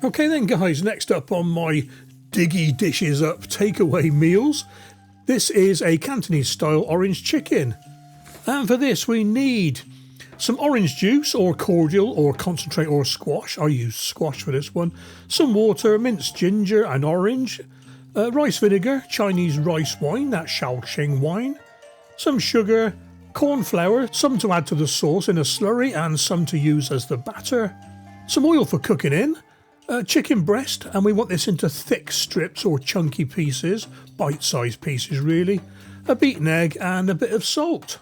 Okay then guys, next up on my diggy dishes up takeaway meals, this is a Cantonese style orange chicken. And for this we need some orange juice or cordial or concentrate or squash. I use squash for this one. Some water, minced ginger and orange, rice vinegar, Chinese rice wine, that's Shaoxing wine, some sugar, corn flour, some to add to the sauce in a slurry and some to use as the batter, some oil for cooking in, chicken breast, and we want this into thick strips or chunky pieces, bite-sized pieces really, a beaten egg and a bit of salt.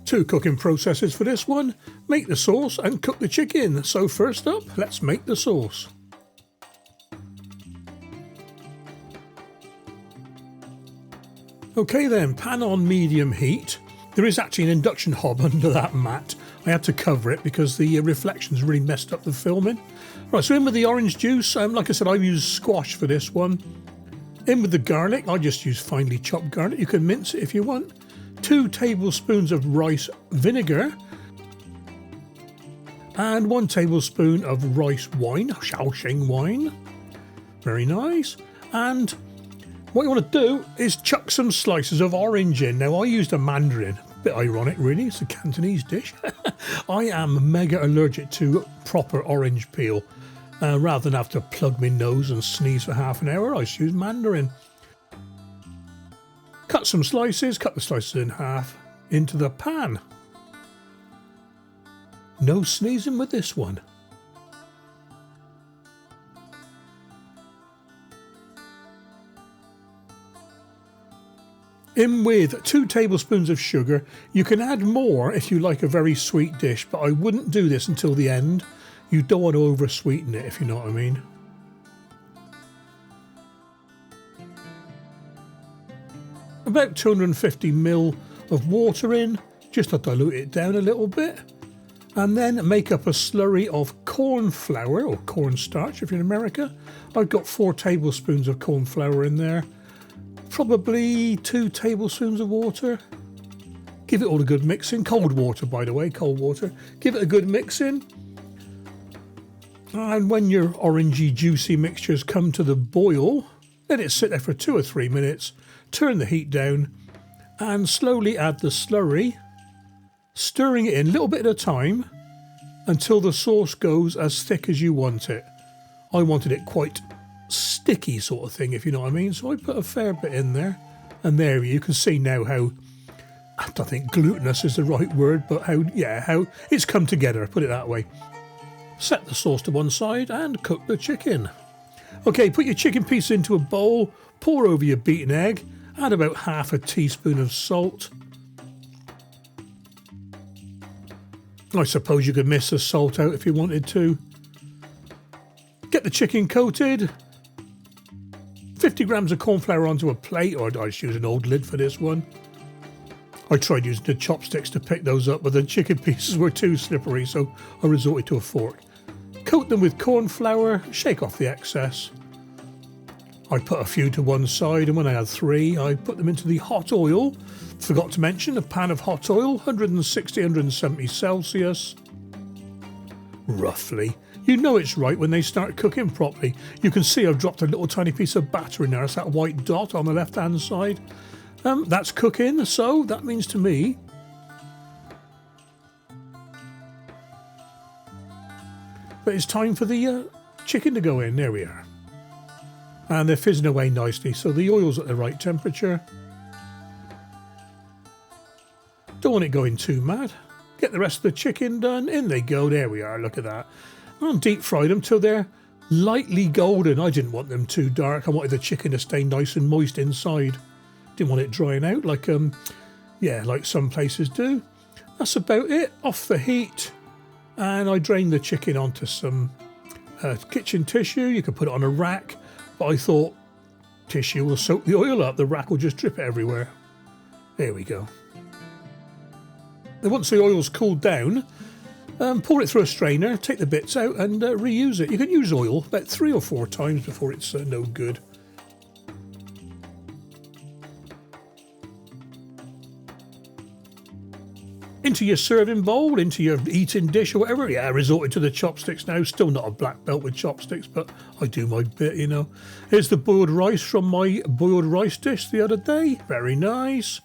2 cooking processes for this one: make the sauce and cook the chicken. So first up, let's make the sauce. Okay then, pan on medium heat. There is actually an induction hob under that mat. I had to cover it because the reflections really messed up the filming. Right, so in with the orange juice. Like I said, I use squash for this one. In with the garlic. I just use finely chopped garlic. You can mince it if you want. 2 tablespoons of rice vinegar. And 1 tablespoon of rice wine, Shaoxing wine. Very nice. And what you want to do is chuck some slices of orange in. Now I used a mandarin. Bit ironic really, it's a Cantonese dish. I am mega allergic to proper orange peel. Rather than have to plug my nose and sneeze for half an hour, I just use mandarin. Cut some slices, cut the slices in half, into the pan. No sneezing with this one. In with 2 tablespoons of sugar. You can add more if you like a very sweet dish, but I wouldn't do this until the end. You don't want to over sweeten it, if you know what I mean. About 250 ml of water in, just to dilute it down a little bit. And then make up a slurry of corn flour, or cornstarch if you're in America. I've got 4 tablespoons of corn flour in there. Probably 2 tablespoons of water. Give it all a good mix in. Cold water, by the way, cold water. Give it a good mix in. And when your orangey juicy mixtures come to the boil, let it sit there for 2 or 3 minutes. Turn the heat down and slowly add the slurry, stirring it in a little bit at a time until the sauce goes as thick as you want it. I wanted it quite sticky sort of thing, if you know what I mean, so I put a fair bit in there. And there you can see now how, I don't think glutinous is the right word, but how it's come together, put it that way. Set the sauce to one side and cook the chicken. Okay, put your chicken piece into a bowl, pour over your beaten egg, add about half a teaspoon of salt. I suppose you could miss the salt out if you wanted to. Get the chicken coated. 50 grams of corn flour onto a plate, or I just use an old lid for this one. I tried using the chopsticks to pick those up, but the chicken pieces were too slippery, so I resorted to a fork. Coat them with corn flour, shake off the excess. I put a few to one side, and when I had 3, I put them into the hot oil. Forgot to mention a pan of hot oil, 160, 170 Celsius. Roughly. You know it's right when they start cooking properly. You can see I've dropped a little tiny piece of batter in there. It's that white dot on the left-hand side. That's cooking, so that means to me that it's time for the chicken to go in. There we are. And they're fizzing away nicely, so the oil's at the right temperature. Don't want it going too mad. Get the rest of the chicken done. In they go. There we are. Look at that. I'll deep fry them till they're lightly golden. I didn't want them too dark. I wanted the chicken to stay nice and moist inside. Didn't want it drying out like like some places do. That's about it. Off the heat, and I drained the chicken onto some kitchen tissue. You could put it on a rack, but I thought tissue will soak the oil up. The rack will just drip it everywhere. There we go. Then once the oil's cooled down, pour it through a strainer, take the bits out and reuse it. You can use oil about 3 or 4 times before it's no good. into your serving bowl, into your eating dish or whatever. Yeah, I resorted to the chopsticks now. Still not a black belt with chopsticks, but I do my bit, you know. Here's the boiled rice from my boiled rice dish the other day. Very nice.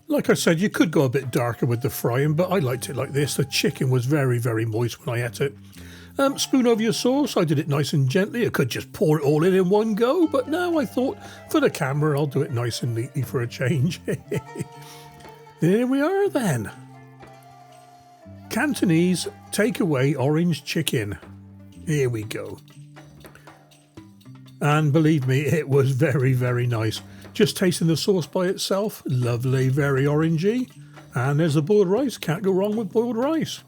Like I said, you could go a bit darker with the frying, but I liked it like this. The chicken was very, very moist when I ate it. Spoon over your sauce. I did it nice and gently. I could just pour it all in one go, but now I thought for the camera I'll do it nice and neatly for a change. Here we are then. Cantonese takeaway orange chicken. Here we go. And believe me, it was very, very nice. Just tasting the sauce by itself, lovely, very orangey. And there's the boiled rice. Can't go wrong with boiled rice.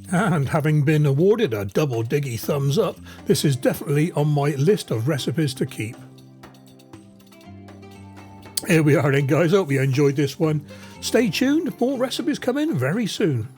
And having been awarded a double diggy thumbs up, this is definitely on my list of recipes to keep. Here we are then, guys. Hope you enjoyed this one. Stay tuned, more recipes coming very soon.